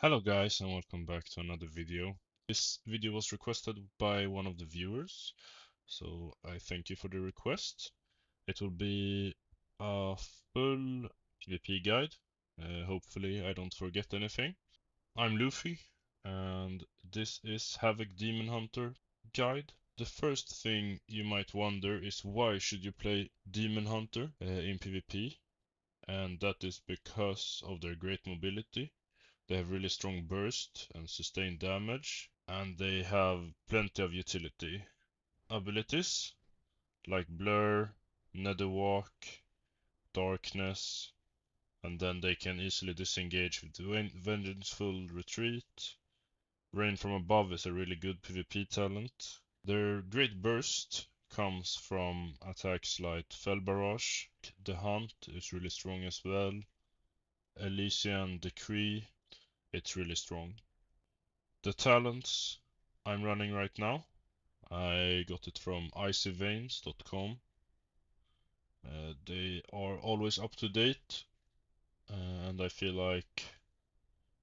Hello guys and welcome back to another video. This video was requested by one of the viewers, so I thank you for the request. It will be a full PvP guide. Hopefully I don't forget anything. I'm Lufee and this is Havoc Demon Hunter guide. The first thing you might wonder is why should you play Demon Hunter in PvP? And that is because of their great mobility. They have really strong burst and sustained damage, and they have plenty of utility abilities like Blur, Netherwalk, Darkness, and then they can easily disengage with Vengeful Retreat. Rain from Above is a really good PvP talent. Their great burst comes from attacks like Fell Barrage. The Hunt is really strong as well. Elysian Decree, it's really strong. The talents I'm running right now, I got it from icyveins.com. They are always up to date, and I feel like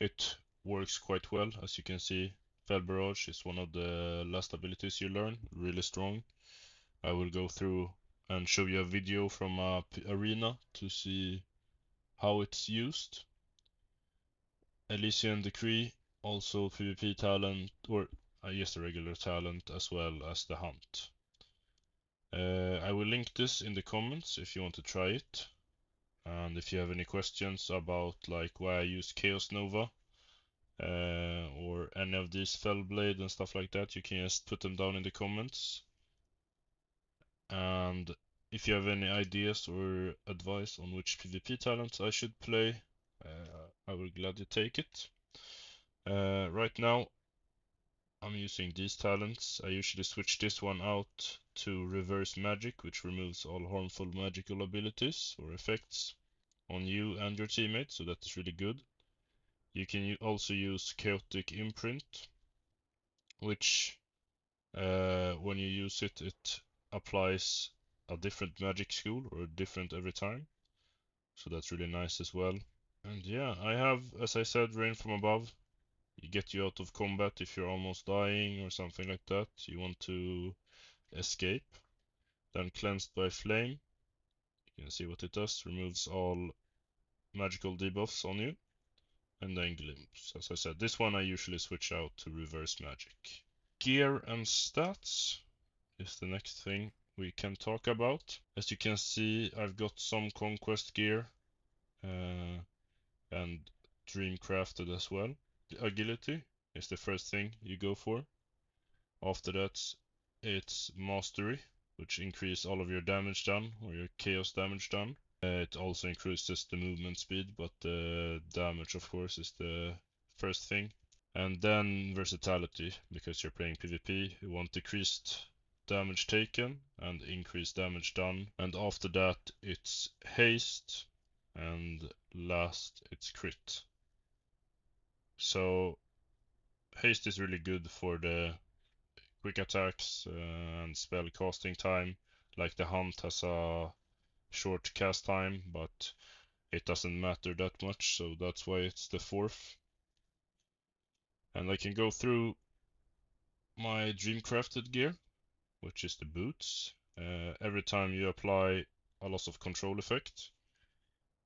it works quite well. As you can see, Fell Barrage is one of the last abilities you learn, really strong. I will go through and show you a video from a arena to see how it's used. Elysian Decree, also PvP talent, or I guess a regular talent, as well as the Hunt. I will link this in the comments if you want to try it. And if you have any questions about like why I use Chaos Nova or any of these Fellblade and stuff like that, you can just put them down in the comments. And if you have any ideas or advice on which PvP talents I should play, I will gladly take it. Right now I'm using these talents. I usually switch this one out to Reverse Magic, which removes all harmful magical abilities or effects on you and your teammates, so that is really good. You can also use Chaotic Imprint, which when you use it, it applies a different magic school or different every time. So that's really nice as well. And yeah, I have, as I said, Rain from Above. You get you out of combat if you're almost dying or something like that. You want to escape. Then Cleansed by Flame. You can see what it does. Removes all magical debuffs on you. And then Glimpse. As I said, this one I usually switch out to Reverse Magic. Gear and stats is the next thing we can talk about. As you can see, I've got some Conquest gear and Dream crafted as well. Agility is the first thing you go for. After that, it's Mastery, which increases all of your damage done or your chaos damage done. It also increases the movement speed, but the damage, of course, is the first thing. And then Versatility, because you're playing PvP, you want decreased damage taken and increased damage done. And after that, it's Haste, and last, it's Crit. So Haste is really good for the quick attacks and spell casting time. Like the Hunt has a short cast time, but it doesn't matter that much, so that's why it's the fourth. And I can go through my Dreamcrafted gear, which is the boots. Every time you apply a loss of control effect,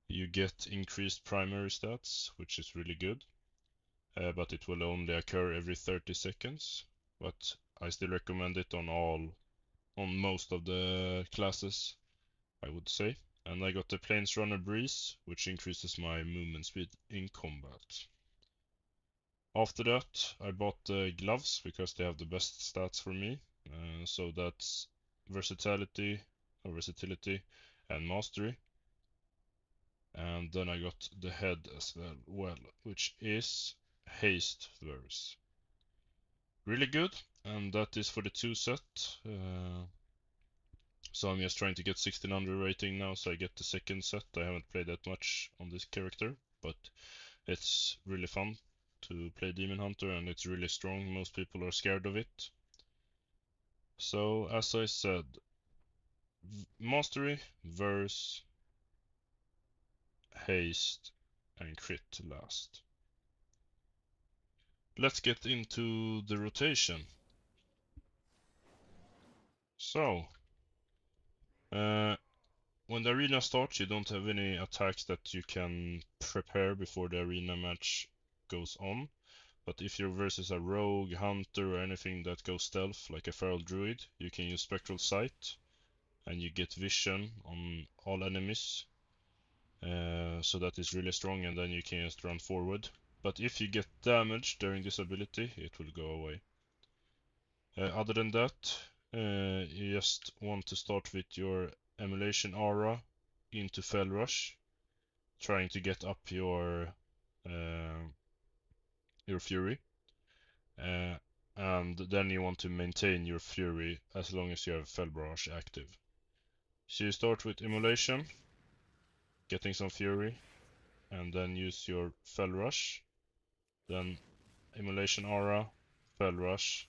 you get increased primary stats, which is really good. But it will only occur every 30 seconds. But I still recommend it on most of the classes, I would say. And I got the Plains Runner Breeze, which increases my movement speed in combat. After that, I bought the gloves because they have the best stats for me. So that's versatility and mastery. And then I got the head as well, which is haste verse. Really good, and that is for the 2 set. So I'm just trying to get 1600 rating now, so I get the second set. I haven't played that much on this character, but it's really fun to play Demon Hunter, and it's really strong. Most people are scared of it. So as I said, Mastery, Verse, Haste, and Crit last. let's get into the rotation. So, when the arena starts, you don't have any attacks that you can prepare before the arena match goes on. But if you're versus a rogue, hunter, or anything that goes stealth, like a feral druid, you can use spectral sight, and you get vision on all enemies. So that is really strong, and then you can just run forward. But if you get damage during this ability, it will go away. Other than that, you just want to start with your emulation aura into Fell Rush, trying to get up your fury, and then you want to maintain your fury as long as you have Fell Barrage active. So you start with emulation, getting some fury, and then use your Fell Rush, then emulation aura, Fell Rush,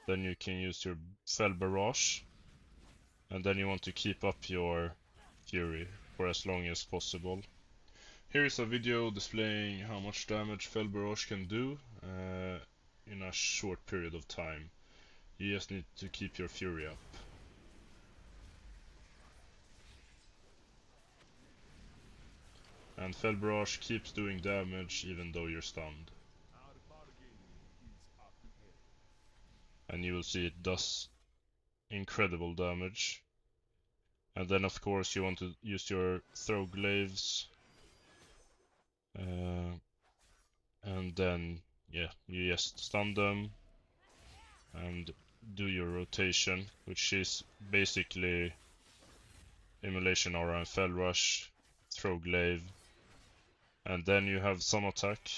then you can use your Fell Barrage, and then you want to keep up your fury for as long as possible. Here is a video displaying how much damage Fell Barrage can do in a short period of time. You just need to keep your fury up. And Fell Barrage keeps doing damage even though you're stunned. And you will see it does incredible damage. And then of course you want to use your throw glaives. And then, yeah, you just stun them and do your rotation, which is basically Immolation Aura and Fell Rush, Throw Glaive, and then you have some attack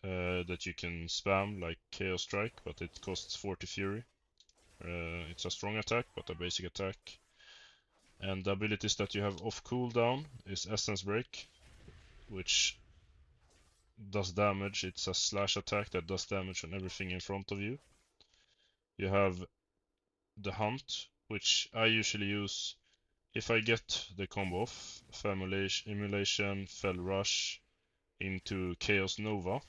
that you can spam, like Chaos Strike, but it costs 40 Fury. It's a strong attack, but a basic attack. And the abilities that you have off cooldown is Essence Break, which does damage. It's a slash attack that does damage on everything in front of you. You have the Hunt, which I usually use if I get the combo off Immolation, Fell Rush into Chaos Nova.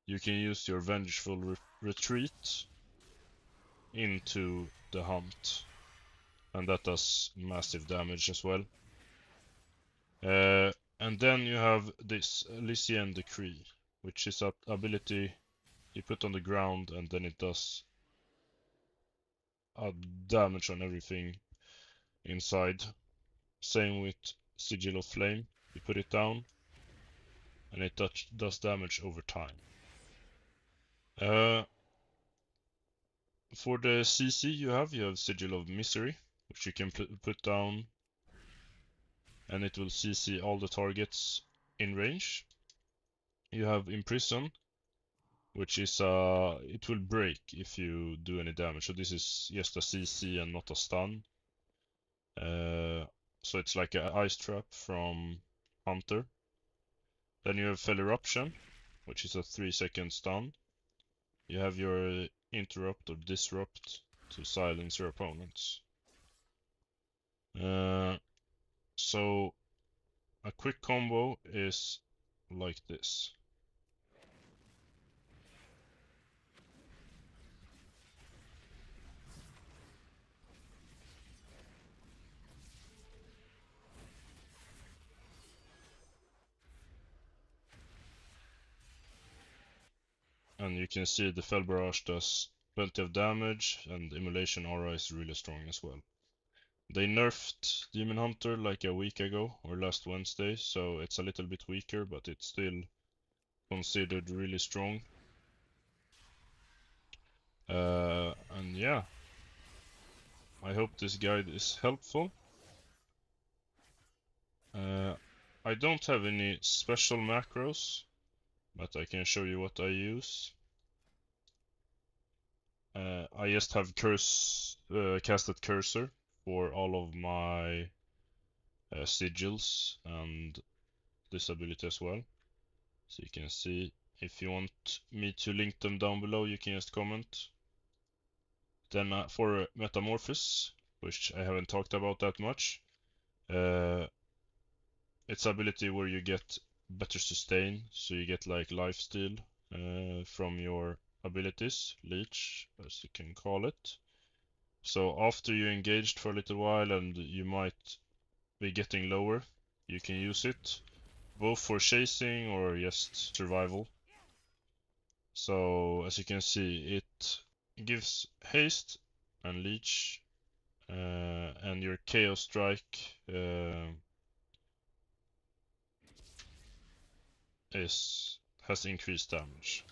You can use your Vengeful Retreat into the Hunt, and that does massive damage as well. And then you have this Lycian Decree, which is an ability you put on the ground and then it does damage on everything inside. Same with Sigil of Flame. You put it down and it does damage over time. For the CC you have Sigil of Misery, which you can put down and it will CC all the targets in range. You have Imprison, which is it will break if you do any damage. So this is just a CC and not a stun. So it's like an ice trap from Hunter. Then you have Fell Eruption, which is a 3-second stun. You have your Interrupt or Disrupt to silence your opponents. So a quick combo is like this. And you can see the Fell Barrage does plenty of damage, and Immolation Aura is really strong as well. They nerfed Demon Hunter like a week ago, or last Wednesday, so it's a little bit weaker, but it's still considered really strong. And yeah, I hope this guide is helpful. I don't have any special macros, but I can show you what I use. I just have casted cursor for all of my sigils and this ability as well. So you can see, if you want me to link them down below, you can just comment. Then for Metamorphosis, which I haven't talked about that much, it's ability where you get better sustain, so you get like lifesteal from your abilities, leech, as you can call it. So after you engaged for a little while and you might be getting lower, you can use it both for chasing or just survival. So as you can see, it gives haste and leech, and your chaos strike has increased damage.